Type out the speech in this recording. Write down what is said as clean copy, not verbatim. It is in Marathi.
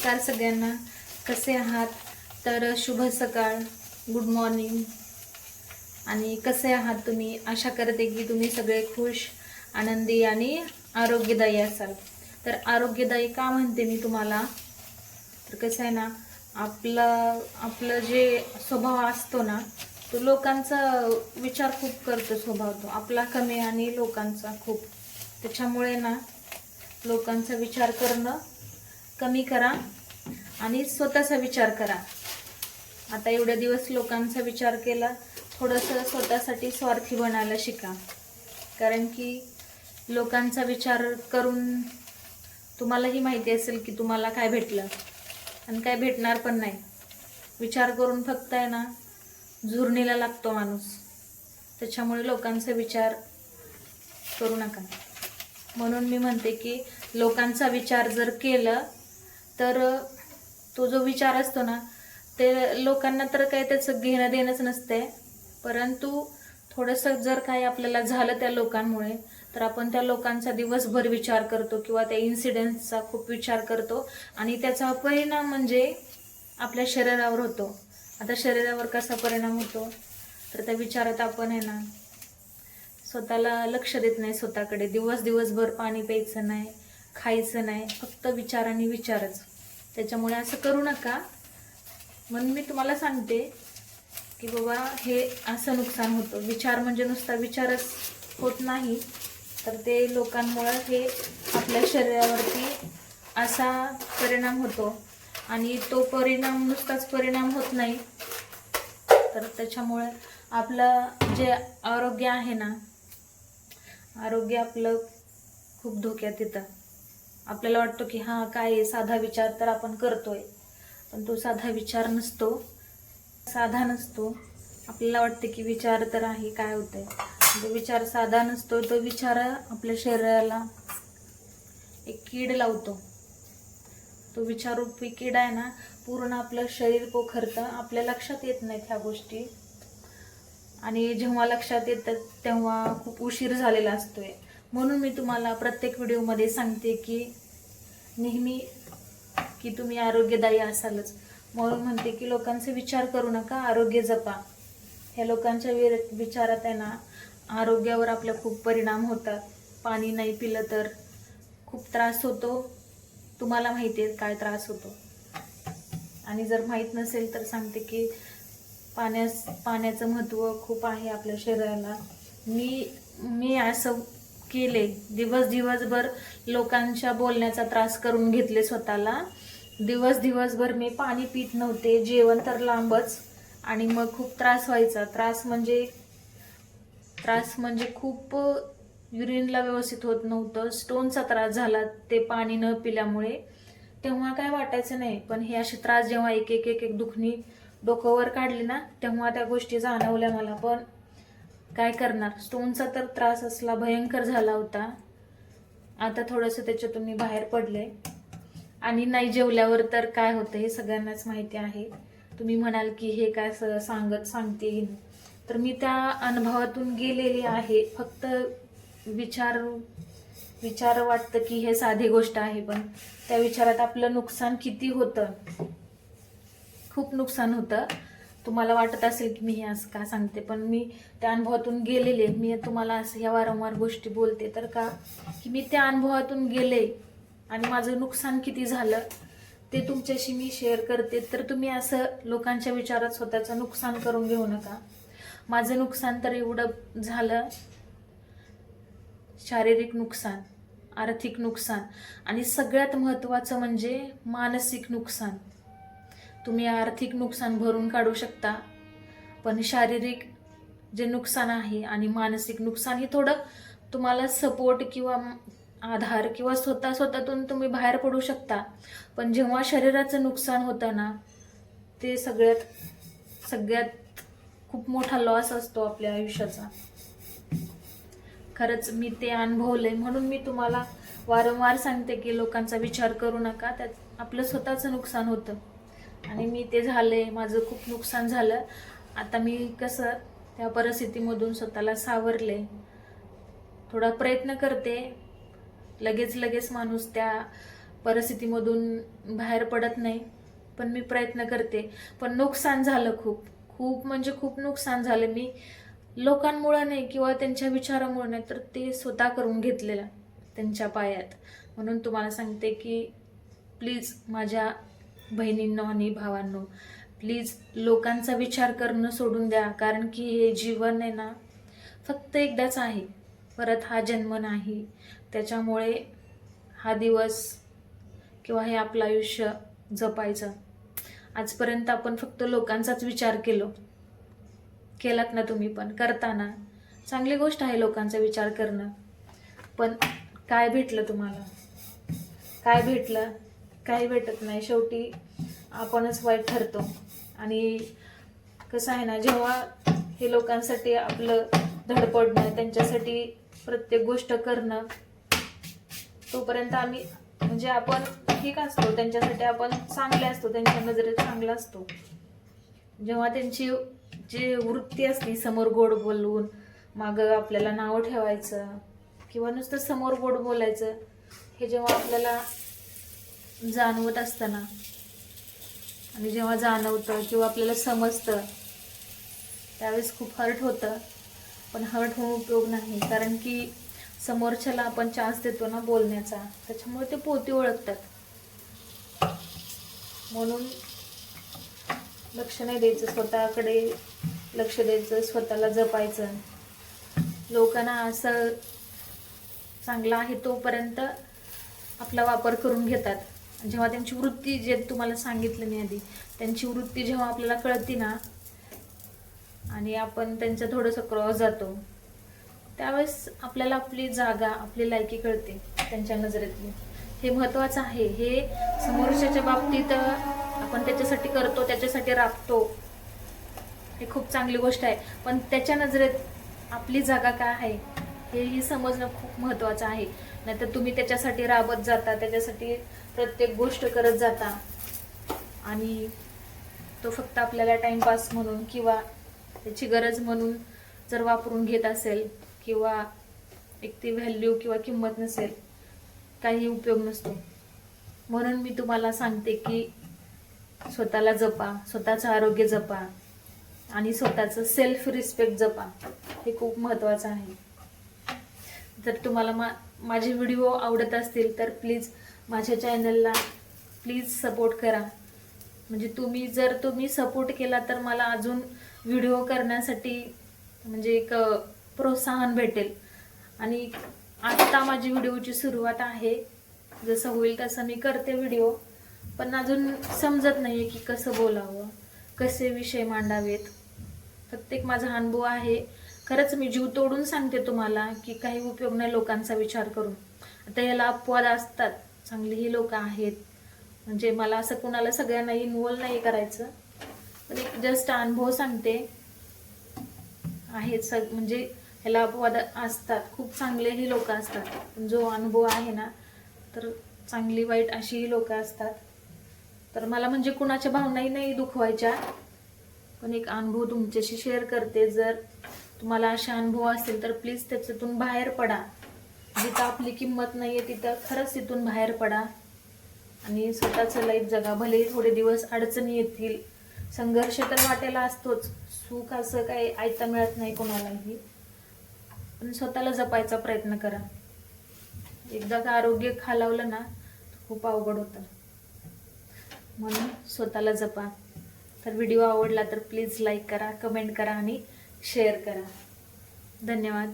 नमस्कार सगळ्यांना. कसे आहात? तर शुभ सकाळ, गुड मॉर्निंग. आणि कसे आहात तुम्ही? आशा करते की तुम्ही सगळे खुश, आनंदी आणि आरोग्यदायी असाल. तर आरोग्यदायी का म्हणते मी तुम्हाला? तर कसं आहे ना, आपलं जे स्वभाव असतो ना, तो लोकांचा विचार खूप करतो. स्वभाव तो आपला कमी आणि लोकांचा खूप. त्याच्यामुळे ना, लोकांचा विचार करणं कमी करा आणि स्वतःचा विचार करा. आता एवढे दिवस लोकांचा विचार केला, थोडंसं स्वतःसाठी स्वार्थी बनायला शिका. कारण की लोकांचा विचार करून तुम्हालाही माहिती असेल की तुम्हाला काय भेटलं आणि काय भेटणार पण नाही. विचार करून फक्त आहे ना, झुरणीला लागतो माणूस. त्याच्यामुळे लोकांचा विचार करू नका. म्हणून मी म्हणते की लोकांचा विचार जर केलं तर तो जो विचार असतो ना, ते लोकांना तर काही त्याचं घेणं देणंच नसते. परंतु थोडंसं जर काही आपल्याला झालं त्या लोकांमुळे, तर आपण त्या लोकांचा दिवसभर विचार करतो किंवा त्या इन्सिडेंटचा खूप विचार करतो आणि त्याचा परिणाम म्हणजे आपल्या शरीरावर होतो. आता शरीरावर कसा परिणाम होतो? तर त्या विचारात आपण आहे ना, स्वतःला लक्ष देत नाही. स्वतःकडे दिवसभर पाणी प्यायचं नाही, खायचं नाही, फक्त विचार आणि विचारच. त्याच्यामुळे असं करू नका. म्हणून मी तुम्हाला सांगते की बाबा, हे असं नुकसान होतं. विचार म्हणजे नुसता विचारच होत नाही, तर ते लोकांमुळे हे आपल्या शरीरावरती असा परिणाम होतो. आणि तो परिणाम नुसताच परिणाम होत नाही, तर त्याच्यामुळे आपलं जे आरोग्य आहे ना, आरोग्य आपलं खूप धोक्यात येतं. आपल्याला वाटतं की हां, काय साधा विचार तर आपण करतोय, पण तो साधा विचार नसतो, साधा नसतो. आपल्याला वाटते की विचार तर आहे, काय होतंय. तो विचार साधा नसतो. तो विचार आपल्या शरीराला एक कीड लावतो. तो विचारूपी कीड आहे ना, पूर्ण आपलं शरीर पोखरतं. आपल्या लक्षात येत नाहीत ह्या गोष्टी, आणि जेव्हा लक्षात येतात तेव्हा खूप उशीर झालेला असतोय. म्हणून मी तुम्हाला प्रत्येक व्हिडिओमध्ये सांगते की नेहमी की तुम्ही आरोग्यदायी असालच. म्हणून म्हणते की लोकांचे विचार करू नका, आरोग्य जपा. ह्या लोकांच्या विचारात आहे ना, आरोग्यावर आपल्या खूप परिणाम होतात. पाणी नाही पिलं तर खूप त्रास होतो. तुम्हाला माहिती आहे काय त्रास होतो. आणि जर माहीत नसेल तर सांगते की पाण्याचं महत्त्व खूप आहे आपल्या शरीराला. मी असं केले, दिवसभर लोकांच्या बोलण्याचा त्रास करून घेतले स्वतःला. दिवसभर मी पाणी पित नव्हते, जेवण तर लांबच. आणि मग खूप त्रास व्हायचा. त्रास म्हणजे खूप युरिनला व्यवस्थित होत नव्हतं. स्टोनचा त्रास झाला ते पाणी न पिल्यामुळे. तेव्हा काय वाटायचं नाही, पण हे असे त्रास जेव्हा एक एक दुखणी डोकंवर काढली ना, तेव्हा त्या गोष्टी जाणवल्या मला. पण काय करणार, स्टोनचा तर त्रास असला भयंकर झाला होता. आता थोडंसं त्याच्यातून मी बाहेर पडले. आणि नाही जेवल्यावर तर काय होतं हे सगळ्यांनाच माहिती आहे. तुम्ही म्हणाल की हे काय सांगते, तर मी त्या अनुभवातून गेलेली आहे. फक्त विचार वाटतं की हे साधी गोष्ट आहे, पण त्या विचारात आपलं नुकसान किती होतं, खूप नुकसान होतं. तुम्हाला वाटत असेल की मी हे असं का सांगते, पण मी त्या अनुभवातून गेलेले. मी तुम्हाला असं ह्या वारंवार गोष्टी बोलते तर का, की मी त्या अनुभवातून गेले आणि माझं नुकसान किती झालं ते तुमच्याशी मी शेअर करते. तर तुम्ही असं लोकांच्या विचारात स्वतःचं नुकसान करून घेऊ नका. माझं नुकसान तर एवढं झालं, शारीरिक नुकसान, आर्थिक नुकसान आणि सगळ्यात महत्त्वाचं म्हणजे मानसिक नुकसान. तुम्ही आर्थिक नुकसान भरून काढू शकता, पण शारीरिक जे नुकसान आहे आणि मानसिक नुकसान हे थोडं तुम्हाला सपोर्ट किंवा आधार किंवा स्वतःतून तुम्ही बाहेर पडू शकता. पण जेव्हा शरीराचं नुकसान होतं ना, ते सगळ्यात खूप मोठा लॉस असतो आपल्या आयुष्याचा. खरंच मी ते अनुभवलंय. म्हणून मी तुम्हाला वारंवार सांगते की लोकांचा विचार करू नका, त्यात आपलं स्वतःचं नुकसान होतं. आणि मी ते झाले, माझं खूप नुकसान झालं. आता मी कसं त्या परिस्थितीमधून स्वतःला सावरले, थोडा प्रयत्न करते. लगेच माणूस त्या परिस्थितीमधून बाहेर पडत नाही, पण मी प्रयत्न करते. पण नुकसान झालं खूप खूप म्हणजे खूप नुकसान झालं. मी लोकांमुळे नाही किंवा त्यांच्या विचारामुळे नाही, तर ते स्वतः करून घेतलेलं त्यांच्या पायात. म्हणून तुम्हाला सांगते की प्लीज माझ्या बहिणींनो आणि भावांनो, प्लीज लोकांचा विचार करणं सोडून द्या. कारण की हे जीवन आहे ना फक्त एकदाच आहे, परत हा जन्म नाही. त्याच्यामुळे हा दिवस किंवा हे आपलं आयुष्य जपायचं. आजपर्यंत आपण फक्त लोकांचाच विचार केलात ना, तुम्ही पण करताना. चांगली गोष्ट आहे लोकांचा विचार करणं, पण काय भेटलं तुम्हाला? काय भेटलं? काही भेटत नाही. शेवटी आपणच वाईट ठरतो. आणि कसं आहे ना, जेव्हा हे लोकांसाठी आपलं धडपडणं, त्यांच्यासाठी प्रत्येक गोष्ट करणं, तोपर्यंत आम्ही म्हणजे आपण ठीक असतो, त्यांच्यासाठी आपण चांगले असतो, त्यांच्या नजरेत चांगला असतो. जेव्हा त्यांची जी वृत्ती असते समोर गोड बोलून मागं आपल्याला नावं ठेवायचं किंवा नुसतं समोर गोड बोलायचं, हे जेव्हा आपल्याला जाणवत असतं ना, आणि जेव्हा जाणवतं किंवा आपल्याला समजतं, त्यावेळेस खूप हर्ट होतं. पण हर्ट होऊन उपयोग नाही, कारण की समोरच्याला आपण चान्स देतो ना बोलण्याचा, त्याच्यामुळे ते पोती ओळखतात. म्हणून लक्ष नाही द्यायचं, स्वतःकडे लक्ष द्यायचं, स्वतःला जपायचं. लोकांना असं चांगलं आहे तोपर्यंत आपला वापर करून घेतात. जेव्हा त्यांची वृत्ती, जे तुम्हाला सांगितलं मी आधी, त्यांची वृत्ती जेव्हा आपल्याला कळती ना आणि आपण त्यांचं थोडंसं क्रॉस जातो, त्यावेळेस आपल्याला आपली जागा, आपली लायकी कळते त्यांच्या नजरेतली. हे महत्त्वाचं आहे. हे समोरच्याच्या बाबतीत आपण त्याच्यासाठी करतो, त्याच्यासाठी राबतो, हे खूप चांगली गोष्ट आहे. पण त्याच्या नजरेत आपली जागा काय आहे हेही समजणं खूप महत्त्वाचं आहे. नाहीतर तुम्ही त्याच्यासाठी राबत जाता, त्याच्यासाठी प्रत्येक गोष्ट करत जाता, आणि तो फक्त आपल्याला टाइमपास म्हणून किंवा त्याची गरज म्हणून जर वापरून घेत असेल किंवा एक ती व्हॅल्यू किंवा किंमत नसेल, काही उपयोग नसतो. म्हणून मी तुम्हाला सांगते की स्वतःला जपा, स्वतःचं आरोग्य जपा आणि स्वतःचं सेल्फ रिस्पेक्ट जपा. हे खूप महत्त्वाचं आहे. जर तुम्हाला माझे व्हिडिओ आवडत असतील तर प्लीज माझ्या चॅनलला प्लीज सपोर्ट करा. म्हणजे तुम्ही सपोर्ट केला तर मला अजून व्हिडिओ करण्यासाठी म्हणजे एक प्रोत्साहन भेटेल. आणि आत्ता माझी व्हिडिओची सुरुवात आहे, जसं होईल तसं मी करते व्हिडिओ, पण अजून समजत नाही आहे की कसं बोलावं, कसे विषय मांडावेत. प्रत्येक माझा अनुभव आहे. खरंच मी जीव तोडून सांगते तुम्हाला की काही उपयोग नाही लोकांचा विचार करून. आता याला अपवाद असतात, चांगलीही लोक आहेत, म्हणजे मला असं कुणाला सगळ्यांना इन्व्हॉल्व नाही करायचं, पण एक जस्ट अनुभव सांगते आहेत. म्हणजे ह्याला अपवाद असतात, खूप चांगलेही लोक असतात, पण जो अनुभव आहे ना, तर चांगली वाईट अशीही लोक असतात. तर मला म्हणजे कुणाच्या भावनाही नाही दुखवायच्या, पण एक अनुभव तुमच्याशी शेअर करते. जर तुम्हाला असे अनुभव असतील तर प्लीज त्याच्यातून बाहेर पडा. जिथं आपली किंमत नाही आहे तिथं खरंच तिथून बाहेर पडा आणि स्वतःचं लाईफ जगा. भलेही थोडे दिवस अडचणी येतील, संघर्ष तर वाटेला असतोच, सुख असं काही आयता मिळत नाही कोणालाही, पण स्वतःला जपायचा प्रयत्न करा. एकदा का आरोग्य खालावलं ना खूप अवघड होतं. म्हणून स्वतःला जपा. तर व्हिडिओ आवडला तर प्लीज लाईक करा, कमेंट करा आणि शेअर करा. धन्यवाद.